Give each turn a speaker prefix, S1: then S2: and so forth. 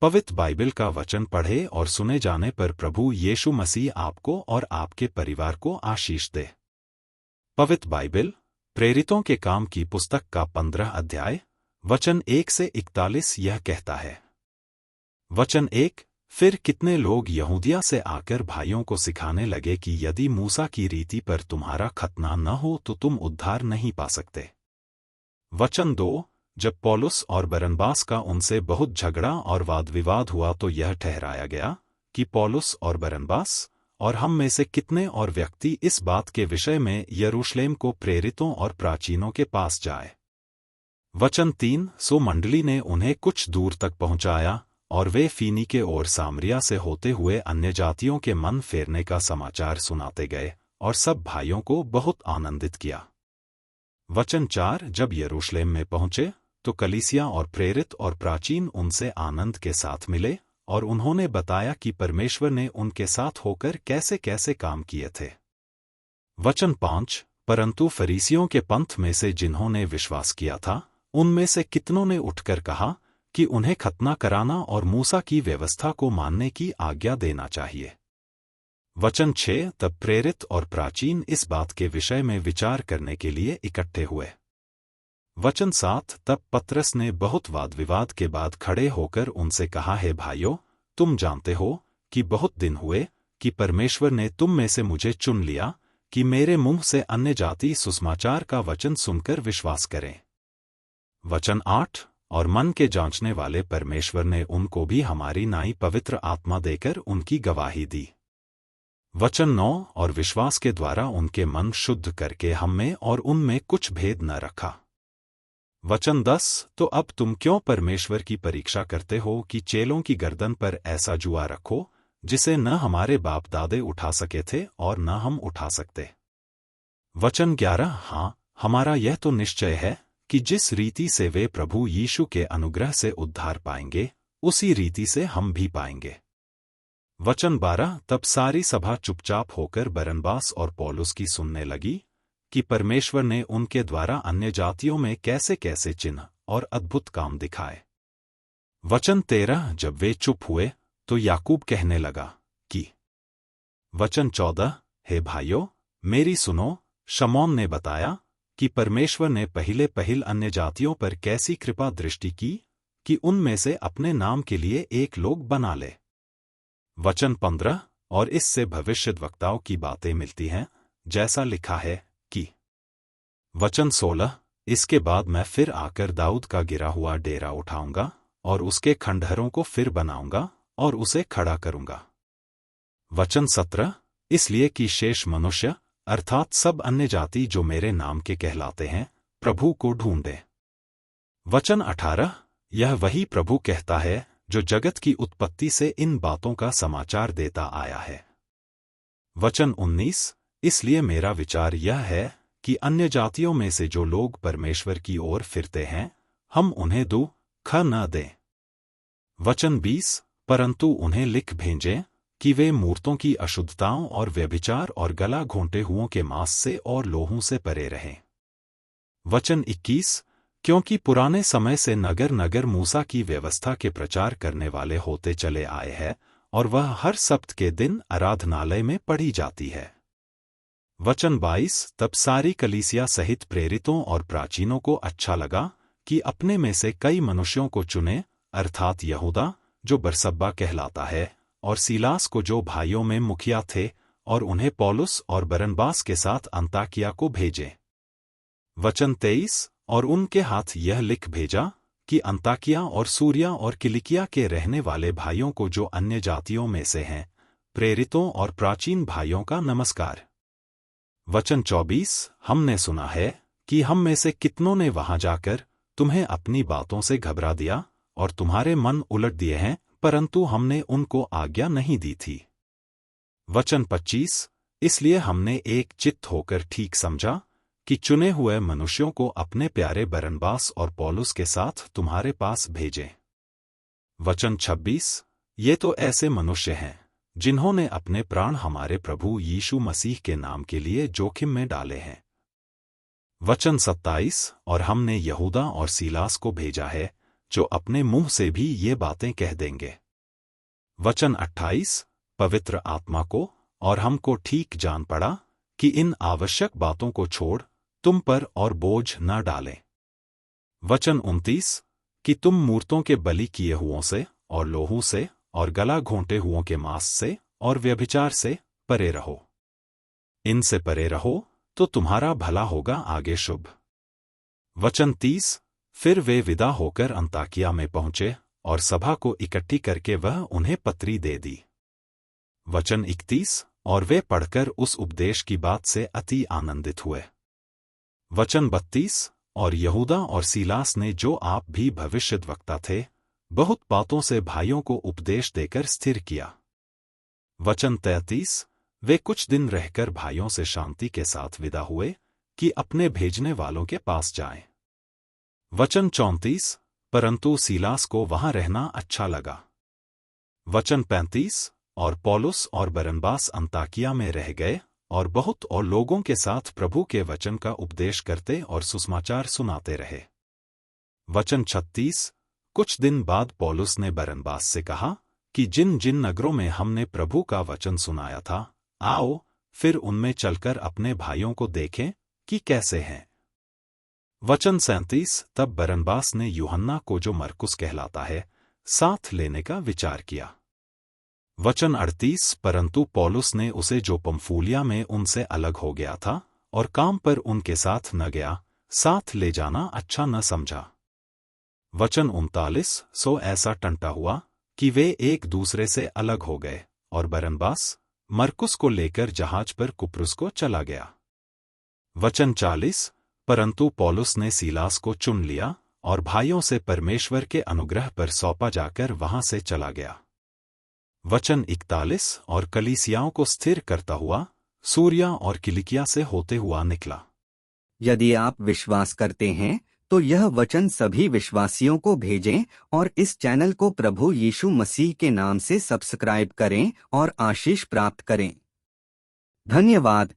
S1: पवित्र बाइबल का वचन पढ़े और सुने जाने पर प्रभु यीशु मसीह आपको और आपके परिवार को आशीष दे। पवित्र बाइबल प्रेरितों के काम की पुस्तक का 15 अध्याय वचन 1 से 41 यह कहता है। वचन 1। फिर कितने लोग यहूदिया से आकर भाइयों को सिखाने लगे कि यदि मूसा की रीति पर तुम्हारा खतना न हो तो तुम उद्धार नहीं पा सकते। वचन 2। जब पौलुस और बरनबास का उनसे बहुत झगड़ा और वाद विवाद हुआ तो यह ठहराया गया कि पौलुस और बरनबास और हम में से कितने और व्यक्ति इस बात के विषय में यरूशलेम को प्रेरितों और प्राचीनों के पास जाए। वचन 3। सो मंडली ने उन्हें कुछ दूर तक पहुंचाया और वे फीनीके और सामरिया से होते हुए अन्य जातियों के मन फेरने का समाचार सुनाते गए और सब भाइयों को बहुत आनंदित किया। वचन 4। जब यरूशलेम में पहुंचे तो कलीसिया और प्रेरित और प्राचीन उनसे आनंद के साथ मिले और उन्होंने बताया कि परमेश्वर ने उनके साथ होकर कैसे कैसे काम किए थे। वचन 5। परंतु फरीसियों के पंथ में से जिन्होंने विश्वास किया था उनमें से कितनों ने उठकर कहा कि उन्हें खतना कराना और मूसा की व्यवस्था को मानने की आज्ञा देना चाहिए। वचन 6। तब प्रेरित और प्राचीन इस बात के विषय में विचार करने के लिए इकट्ठे हुए। वचन 7। तब पतरस ने बहुत वाद विवाद के बाद खड़े होकर उनसे कहा, हे भाइयों, तुम जानते हो कि बहुत दिन हुए कि परमेश्वर ने तुम में से मुझे चुन लिया कि मेरे मुंह से अन्य जाति सुसमाचार का वचन सुनकर विश्वास करें। वचन 8। और मन के जांचने वाले परमेश्वर ने उनको भी हमारी नाई पवित्र आत्मा देकर उनकी गवाही दी। वचन 9। और विश्वास के द्वारा उनके मन शुद्ध करके हम में और उनमें कुछ भेद न रखा। वचन 10। तो अब तुम क्यों परमेश्वर की परीक्षा करते हो कि चेलों की गर्दन पर ऐसा जुआ रखो जिसे न हमारे बाप दादे उठा सके थे और न हम उठा सकते। वचन 11। हाँ, हमारा यह तो निश्चय है कि जिस रीति से वे प्रभु यीशु के अनुग्रह से उद्धार पाएंगे उसी रीति से हम भी पाएंगे। वचन 12। तब सारी सभा चुपचाप होकर बरनबास और पौलुस की सुनने लगी कि परमेश्वर ने उनके द्वारा अन्य जातियों में कैसे कैसे चिन्ह और अद्भुत काम दिखाए। वचन 13। जब वे चुप हुए तो याकूब कहने लगा कि। वचन 14। हे भाइयों, मेरी सुनो, शमौन ने बताया कि परमेश्वर ने पहले अन्य जातियों पर कैसी कृपा दृष्टि की कि उनमें से अपने नाम के लिए एक लोग बना ले। वचन 15। और इससे भविष्यद्वक्ताओं की बातें मिलती हैं, जैसा लिखा है कि। वचन 16। इसके बाद मैं फिर आकर दाऊद का गिरा हुआ डेरा उठाऊंगा और उसके खंडहरों को फिर बनाऊंगा और उसे खड़ा करूंगा। वचन 17। इसलिए कि शेष मनुष्य अर्थात सब अन्य जाति जो मेरे नाम के कहलाते हैं प्रभु को ढूंढे। वचन 18। यह वही प्रभु कहता है जो जगत की उत्पत्ति से इन बातों का समाचार देता आया है। वचन 19। इसलिए मेरा विचार यह है कि अन्य जातियों में से जो लोग परमेश्वर की ओर फिरते हैं हम उन्हें दुख न दें। वचन 20। परंतु उन्हें लिख भेजें कि वे मूर्तों की अशुद्धताओं और व्यभिचार और गला घोंटे हुओं के मांस से और लोहों से परे रहें। वचन 21। क्योंकि पुराने समय से नगर नगर मूसा की व्यवस्था के प्रचार करने वाले होते चले आए हैं और वह हर सप्त के दिन आराधनालय में पढ़ी जाती है। वचन 22। तब सारी कलीसिया सहित प्रेरितों और प्राचीनों को अच्छा लगा कि अपने में से कई मनुष्यों को चुने, अर्थात यहूदा जो बरसब्बा कहलाता है और सीलास को जो भाइयों में मुखिया थे, और उन्हें पौलुस और बरनबास के साथ अंताकिया को भेजे। वचन 23। और उनके हाथ यह लिख भेजा कि अंताकिया और सूरिया और किलिकिया के रहने वाले भाइयों को जो अन्य जातियों में से हैं, प्रेरितों और प्राचीन भाइयों का नमस्कार। वचन 24। हमने सुना है कि हम में से कितनों ने वहां जाकर तुम्हें अपनी बातों से घबरा दिया और तुम्हारे मन उलट दिए हैं, परंतु हमने उनको आज्ञा नहीं दी थी। वचन 25। इसलिए हमने एक चित्त होकर ठीक समझा कि चुने हुए मनुष्यों को अपने प्यारे बरनबास और पौलुस के साथ तुम्हारे पास भेजें। वचन 26। ये तो ऐसे मनुष्य हैं जिन्होंने अपने प्राण हमारे प्रभु यीशु मसीह के नाम के लिए जोखिम में डाले हैं। वचन 27। और हमने यहूदा और सीलास को भेजा है जो अपने मुंह से भी ये बातें कह देंगे। वचन 28, पवित्र आत्मा को और हमको ठीक जान पड़ा कि इन आवश्यक बातों को छोड़ तुम पर और बोझ न डालें। वचन 29, कि तुम मूर्तों के बलि किए हुओं से और लोहू से और गला घोंटे हुओं के मांस से और व्यभिचार से परे रहो। इनसे परे रहो तो तुम्हारा भला होगा आगे शुभ। वचन 30, फिर वे विदा होकर अंताकिया में पहुंचे और सभा को इकट्ठी करके वह उन्हें पत्री दे दी। वचन 31, और वे पढ़कर उस उपदेश की बात से अति आनंदित हुए। वचन 32, और यहूदा और सीलास ने, जो आप भी भविष्यद्वक्ता थे, बहुत बातों से भाइयों को उपदेश देकर स्थिर किया। वचन 33, वे कुछ दिन रहकर भाइयों से शांति के साथ विदा हुए कि अपने भेजने वालों के पास जाएं। वचन 34, परंतु सीलास को वहां रहना अच्छा लगा। वचन 35, और पौलुस और बरनबास अंताकिया में रह गए और बहुत और लोगों के साथ प्रभु के वचन का उपदेश करते और सुसमाचार सुनाते रहे। वचन 36, कुछ दिन बाद पौलुस ने बरनबास से कहा कि जिन जिन नगरों में हमने प्रभु का वचन सुनाया था, आओ फिर उनमें चलकर अपने भाइयों को देखें कि कैसे हैं। वचन 37, तब बरनबास ने यूहन्ना को, जो मरकुस कहलाता है, साथ लेने का विचार किया। वचन 38, परंतु पौलुस ने उसे, जो पंफूलिया में उनसे अलग हो गया था और काम पर उनके साथ न गया, साथ ले जाना अच्छा न समझा। वचन 39, सो ऐसा टंटा हुआ कि वे एक दूसरे से अलग हो गए और बरनबास मरकुस को लेकर जहाज पर कुप्रुस को चला गया। वचन 40, परंतु पौलुस ने सीलास को चुन लिया और भाइयों से परमेश्वर के अनुग्रह पर सौंपा जाकर वहां से चला गया। वचन 41, और कलीसियाओं को स्थिर करता हुआ सूरिया और किलिकिया से होते हुआ निकला।
S2: यदि आप विश्वास करते हैं तो यह वचन सभी विश्वासियों को भेजें और इस चैनल को प्रभु यीशु मसीह के नाम से सब्सक्राइब करें और आशीष प्राप्त करें। धन्यवाद।